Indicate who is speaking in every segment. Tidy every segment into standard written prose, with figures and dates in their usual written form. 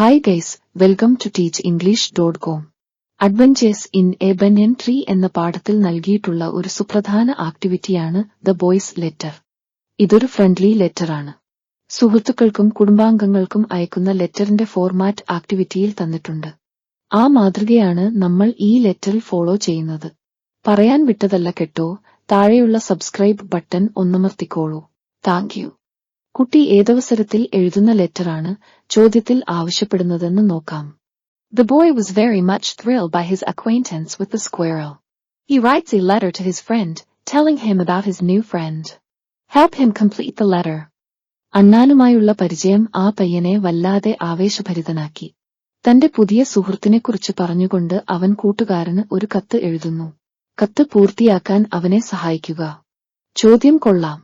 Speaker 1: Hi guys, welcome to teachenglish.com. Adventures in A banian tree എന്ന പാഠത്തിൽ നൽകിയിട്ടുള്ള ഒരു സുപ്രധാന ആക്ടിവിറ്റിയാണ് ദ ബോയ്സ് ലെറ്റർ. ഇതൊരു ഫ്രണ്ട്ലി ലെറ്ററാണ്. സുഹൃത്തുക്കൾക്കും കുടുംബാംഗങ്ങൾക്കും അയക്കുന്ന ലെറ്ററിന്റെ ഫോർമാറ്റ് ആക്ടിവിറ്റിയിൽ തന്നിട്ടുണ്ട്. ആ മാതൃകയാണ് നമ്മൾ ഈ ലെറ്ററിൽ ഫോളോ ചെയ്യുന്നത്. പറയാൻ വിട്ടതല്ല കേട്ടോ, താഴെയുള്ള സബ്സ്ക്രൈബ് ബട്ടൺ ഒന്നമർത്തിക്കോളൂ. Thank you. കുട്ടി ഏതവസരത്തിൽ എഴുതുന്ന ലെറ്ററാണ് ചോദ്യത്തിൽ ആവശ്യപ്പെടുന്നതെന്ന് നോക്കാം.
Speaker 2: The boy was very much thrilled by his acquaintance with the squirrel. He writes a letter to his friend, telling him about his new friend. Help him complete the letter.
Speaker 1: അണ്ണാനുമായുള്ള പരിചയം ആ പയ്യനെ വല്ലാതെ ആവേശഭരിതനാക്കി. തന്റെ പുതിയ സുഹൃത്തിനെക്കുറിച്ച് പറഞ്ഞുകൊണ്ട് അവൻ കൂട്ടുകാരന് ഒരു കത്ത് എഴുതുന്നു. കത്ത് പൂർത്തിയാക്കാൻ അവനെ സഹായിക്കുക. ചോദ്യം കൊള്ളാം.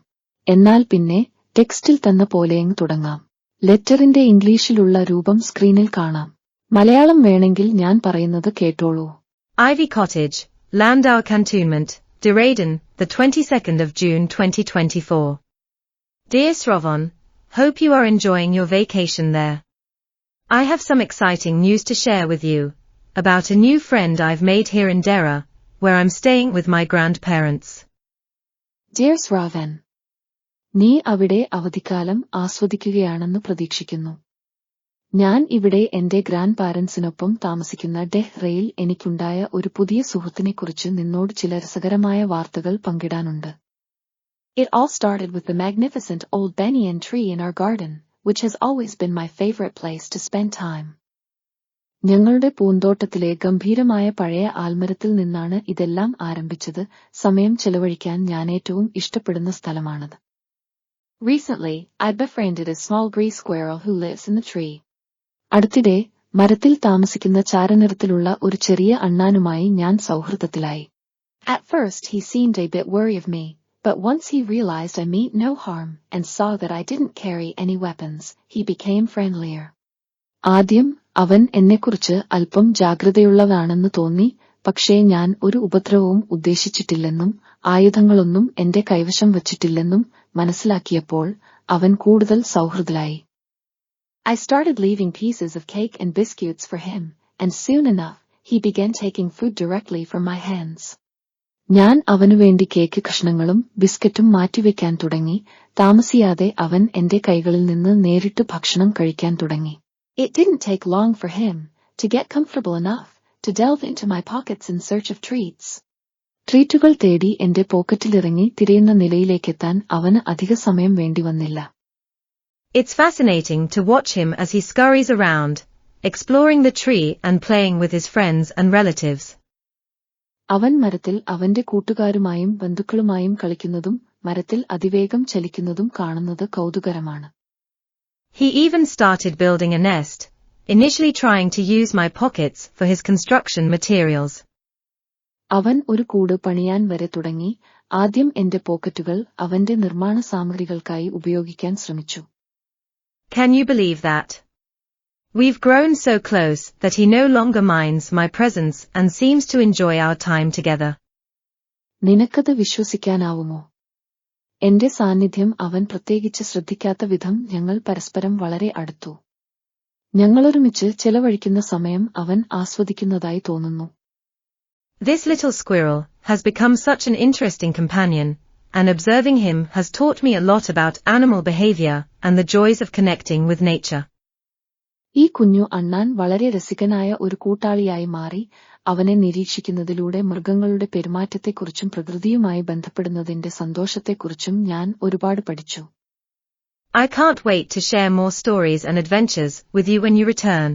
Speaker 1: എന്നാൽ പിന്നെ ടെക്സ്റ്റിൽ തന്ന പോലെയങ്ങ് തുടങ്ങാം. ലെറ്ററിന്റെ ഇംഗ്ലീഷിലുള്ള രൂപം സ്ക്രീനിൽ കാണാം. മലയാളം വേണമെങ്കിൽ ഞാൻ പറയുന്നത് കേട്ടോളൂ.
Speaker 3: Ivy Cottage, Landau Cantonment, Dryden, the 22nd of June 2024. Dear Srovon, hope you are enjoying your vacation there. I have some exciting news to share with you about a new friend I've made here in Dera, where I'm staying with my grandparents.
Speaker 1: Dear Srovon, നീ അവിടെ അവധിക്കാലം ആസ്വദിക്കുകയാണെന്ന് പ്രതീക്ഷിക്കുന്നു. ഞാൻ ഇവിടെ എന്റെ grand പാരന്റ്സിനൊപ്പം താമസിക്കുന്ന ഡെഹ്റയിൽ എനിക്കുണ്ടായ ഒരു പുതിയ സുഹൃത്തിനെക്കുറിച്ച് നിന്നോട് ചില രസകരമായ വാർത്തകൾ പങ്കിടാനുണ്ട്.
Speaker 2: It all started with the magnificent old banyan tree in our garden, which has always been my favorite place to spend time.
Speaker 1: ഞങ്ങളുടെ പൂന്തോട്ടത്തിലെ ഗംഭീരമായ പഴയ ആൽമരത്തിൽ നിന്നാണ് ഇതെല്ലാം ആരംഭിച്ചത്. സമയം ചെലവഴിക്കാൻ ഞാൻ ഏറ്റവും ഇഷ്ടപ്പെടുന്ന സ്ഥലമാണത്.
Speaker 2: Recently, I befriended a small gray squirrel who lives in the tree.
Speaker 1: അടുത്തിടെ മരത്തിൽ താമസിക്കുന്ന ചാരനിറത്തിലുള്ള ഒരു ചെറിയ അണ്ണാനുമായി ഞാൻ സൗഹൃദത്തിലായി.
Speaker 2: At first he seemed a bit worried of me, but once he realized I meant no harm and saw that I didn't carry any weapons, he became friendlier.
Speaker 1: ആദ്യം അവൻ എന്നെക്കുറിച്ച് അല്പം ജാഗ്രതയുള്ളതാണെന്ന് തോന്നി, പക്ഷേ ഞാൻ ഒരു ഉപദ്രവവും ഉദ്ദേശിച്ചിട്ടില്ലെന്നും ആയുധങ്ങളൊന്നും എന്റെ കൈവശം വച്ചിട്ടില്ലെന്നും മനസ്സിലാക്കിയപ്പോൾ അവൻ കൂടുതൽ സൗഹൃദലായി.
Speaker 2: I started leaving pieces of cake and biscuits for him, and soon enough, he began taking food directly from my hands.
Speaker 1: ഞാൻ അവനുവേണ്ടി കേക്ക് കഷ്ണങ്ങളും ബിസ്ക്കറ്റും മാറ്റിവെക്കാൻ തുടങ്ങി. താമസിയാതെ അവൻ എന്റെ കൈകളിൽ നിന്ന് നേരിട്ട് ഭക്ഷണം കഴിക്കാൻ തുടങ്ങി.
Speaker 2: It didn't take long for him to get comfortable enough to delve into my pockets in search of treats.
Speaker 1: ട്രീറ്റുകൾ തേടി എന്റെ പോക്കറ്റിലിറങ്ങി തിരയുന്ന നിലയിലേക്കെത്താൻ അവന് അധിക സമയം വേണ്ടിവന്നില്ല.
Speaker 3: It's fascinating to watch him as he scurries around, exploring the tree and playing with his friends and relatives.
Speaker 1: അവൻ മരത്തിൽ അവന്റെ കൂട്ടുകാരുമായും ബന്ധുക്കളുമായും കളിക്കുന്നതും മരത്തിൽ അതിവേഗം ചലിക്കുന്നതും കാണുന്നത് കൗതുകരമാണ്.
Speaker 3: He even started building a nest, initially trying to use my pockets for his construction materials.
Speaker 1: അവൻ ഒരു കൂട് പണിയാൻ വരെ തുടങ്ങി. ആദ്യം എന്റെ പോക്കറ്റുകൾ അവന്റെ നിർമ്മാണ സാമഗ്രികൾക്കായി ഉപയോഗിക്കാൻ ശ്രമിച്ചു.
Speaker 3: Can you believe that? We've grown so close that he no longer minds my presence and seems to enjoy our time together.
Speaker 1: നിനക്കത് വിശ്വസിക്കാനാവുമോ? എന്റെ സാന്നിധ്യം അവൻ പ്രത്യേകിച്ച് ശ്രദ്ധിക്കാത്ത വിധം ഞങ്ങൾ പരസ്പരം വളരെ അടുത്തു. ഞങ്ങളൊരുമിച്ച് ചെലവഴിക്കുന്ന സമയം അവൻ ആസ്വദിക്കുന്നതായി തോന്നുന്നു.
Speaker 3: This little squirrel has become such an interesting companion, and observing him has taught me a lot about animal behavior and the joys of connecting with nature.
Speaker 1: ഈ കുഞ്ഞു അണ്ണാൻ വളരെ രസികനായ ഒരു കൂട്ടാളിയായി മാറി. അവനെ നിരീക്ഷിക്കുന്നതിലൂടെ മൃഗങ്ങളുടെ പെരുമാറ്റത്തെക്കുറിച്ചും പ്രകൃതിയുമായി ബന്ധപ്പെടുന്നതിന്റെ സന്തോഷത്തെക്കുറിച്ചും ഞാൻ ഒരുപാട് പഠിച്ചു.
Speaker 3: I can't wait to share more stories and adventures with you when you return.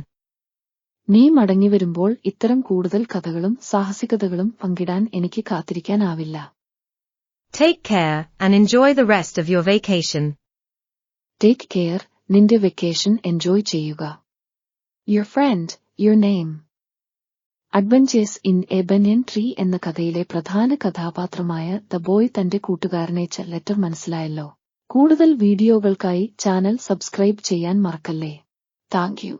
Speaker 1: നീ മടങ്ങിവരുമ്പോൾ ഇത്തരം കൂടുതൽ കഥകളും സാഹസികതകളും പങ്കിടാൻ എനിക്ക് കാത്തിരിക്കാനാവില്ല.
Speaker 3: Take care and enjoy the rest of your vacation.
Speaker 1: Take care, നിന്റെ വെക്കേഷൻ എൻജോയ് ചെയ്യുക.
Speaker 2: Your friend, your name.
Speaker 1: Adventures in A banian tree എന്ന കഥയിലെ പ്രധാന കഥാപാത്രമായ ദ ബോയ് തന്റെ കൂട്ടുകാരനയച്ച ലെറ്റർ മനസ്സിലായല്ലോ. കൂടുതൽ വീഡിയോകൾക്കായി ചാനൽ സബ്സ്ക്രൈബ് ചെയ്യാൻ മറക്കല്ലേ. Thank you.